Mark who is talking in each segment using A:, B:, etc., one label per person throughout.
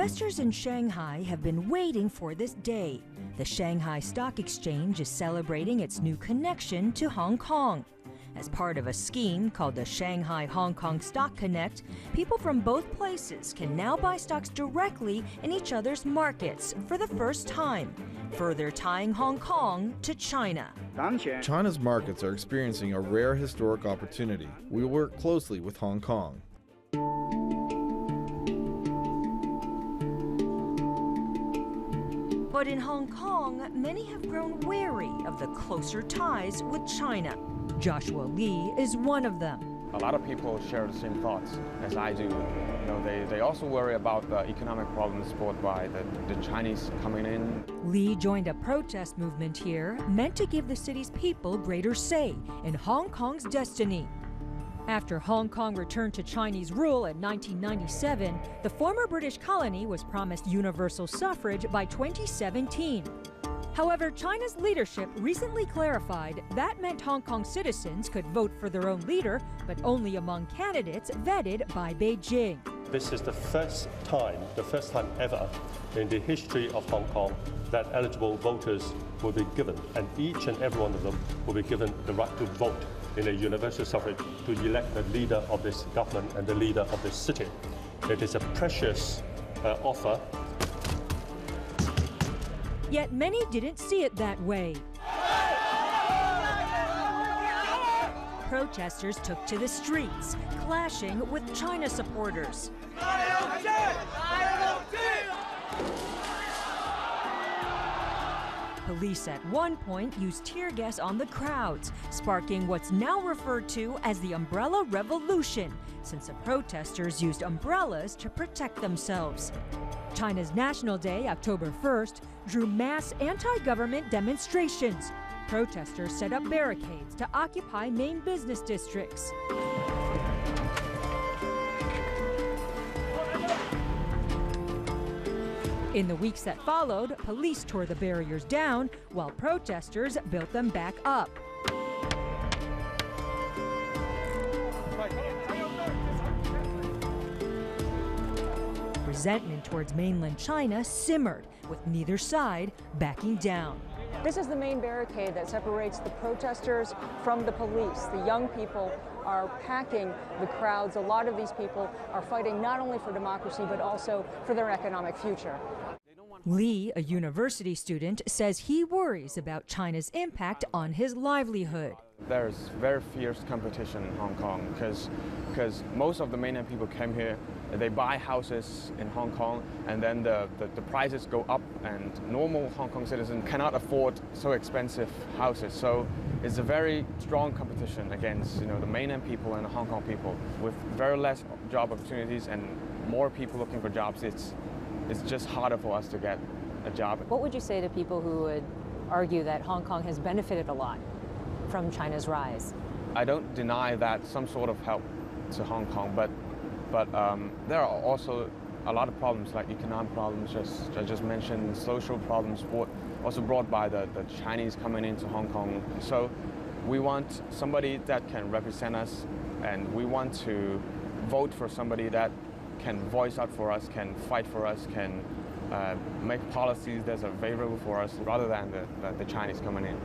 A: Investors in Shanghai have been waiting for this day. The Shanghai Stock Exchange is celebrating its new connection to Hong Kong. As part of a scheme called the Shanghai-Hong Kong Stock Connect, people from both places can now buy stocks directly in each other's markets for the first time, further tying Hong Kong to China.
B: China's markets are experiencing a rare historic opportunity. We will work closely with Hong Kong.
A: But in Hong Kong, many have grown wary of the closer ties with China. Joshua Lee is one of them.
C: A lot of people share the same thoughts as I do. You know, they also worry about the economic problems brought by the Chinese coming in.
A: Lee joined a protest movement here meant to give the city's people greater say in Hong Kong's destiny. After Hong Kong returned to Chinese rule in 1997, the former British colony was promised universal suffrage by 2017. However, China's leadership recently clarified that meant Hong Kong citizens could vote for their own leader, but only among candidates vetted by Beijing.
D: This is the first time ever in the history of Hong Kong that eligible voters will be given, and each and every one of them will be given the right to vote in a universal suffrage to elect the leader of this government and the leader of this city. It is a precious offer.
A: Yet many didn't see it that way. Protesters took to the streets, clashing with China supporters. Police at one point used tear gas on the crowds, sparking what's now referred to as the umbrella revolution, since the protesters used umbrellas to protect themselves. China's National Day, October 1st, drew mass anti-government demonstrations. Protesters set up barricades to occupy main business districts. In the weeks that followed, police tore the barriers down while protesters built them back up. Resentment towards mainland China simmered, with neither side backing down.
E: This is the main barricade that separates the protesters from the police. The young people are packing the crowds. A lot of these people are fighting not only for democracy, but also for their economic future.
A: Lee, a university student, says he worries about China's impact on his livelihood.
C: There's very fierce competition in Hong Kong because most of the mainland people came here, they buy houses in Hong Kong, and then the prices go up, and normal Hong Kong citizens cannot afford so expensive houses. So it's a very strong competition against the mainland people and the Hong Kong people. With very less job opportunities and more people looking for jobs, it's just harder for us to get a job.
F: What would you say to people who would argue that Hong Kong has benefited a lot from China's rise?
C: I don't deny that some sort of help to Hong Kong, but there are also a lot of problems, like economic problems, I just mentioned, social problems also brought by the Chinese coming into Hong Kong. So we want somebody that can represent us, and we want to vote for somebody that can voice out for us, can fight for us, can make policies that are favorable for us, rather than the Chinese coming in.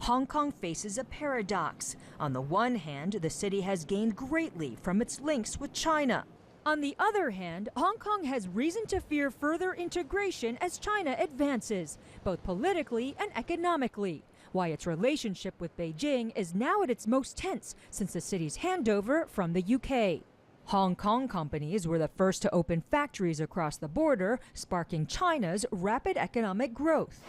A: Hong Kong faces a paradox. On the one hand, the city has gained greatly from its links with China. On the other hand, Hong Kong has reason to fear further integration as China advances, both politically and economically. Why its relationship with Beijing is now at its most tense since the city's handover from the UK. Hong Kong companies were the first to open factories across the border, sparking China's rapid economic growth.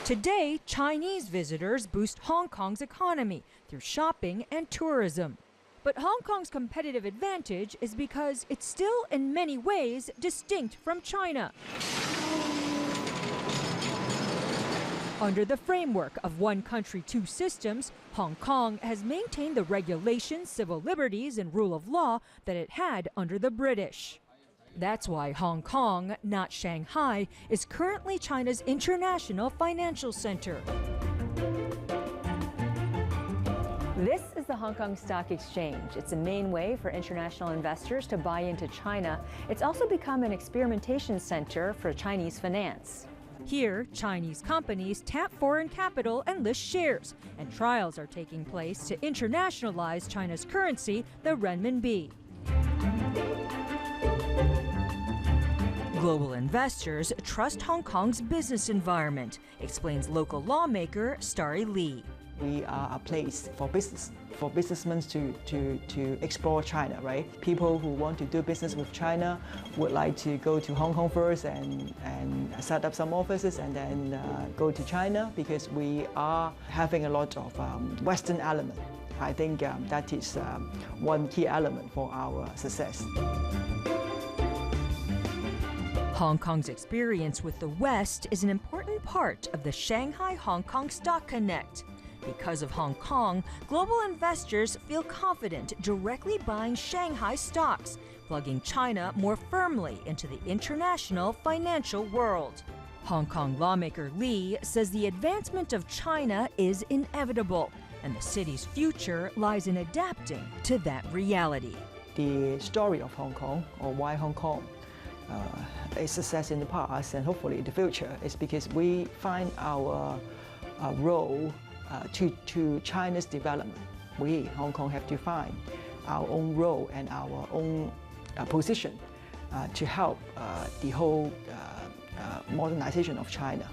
A: Today, Chinese visitors boost Hong Kong's economy through shopping and tourism. But Hong Kong's competitive advantage is because it's still in many ways distinct from China. Under the framework of one country, two systems, Hong Kong has maintained the regulations, civil liberties, and rule of law that it had under the British. That's why Hong Kong, not Shanghai, is currently China's international financial center.
F: This is the Hong Kong Stock Exchange. It's a main way for international investors to buy into China. It's also become an experimentation center for Chinese finance.
A: Here, Chinese companies tap foreign capital and list shares, and trials are taking place to internationalize China's currency, the renminbi. Global investors trust Hong Kong's business environment, explains local lawmaker Starry Lee.
G: We are a place for businessmen to explore China, right? People who want to do business with China would like to go to Hong Kong first and set up some offices and then go to China, because we are having a lot of Western element. I think that is one key element for our success.
A: Hong Kong's experience with the West is an important part of the Shanghai-Hong Kong Stock Connect. Because of Hong Kong, global investors feel confident directly buying Shanghai stocks, plugging China more firmly into the international financial world. Hong Kong lawmaker Lee says the advancement of China is inevitable, and the city's future lies in adapting to that reality.
G: The story of Hong Kong, or why Hong Kong is success in the past and hopefully in the future, is because we find our role to China's development. We, Hong Kong, have to find our own role and our own position to help the whole modernization of China.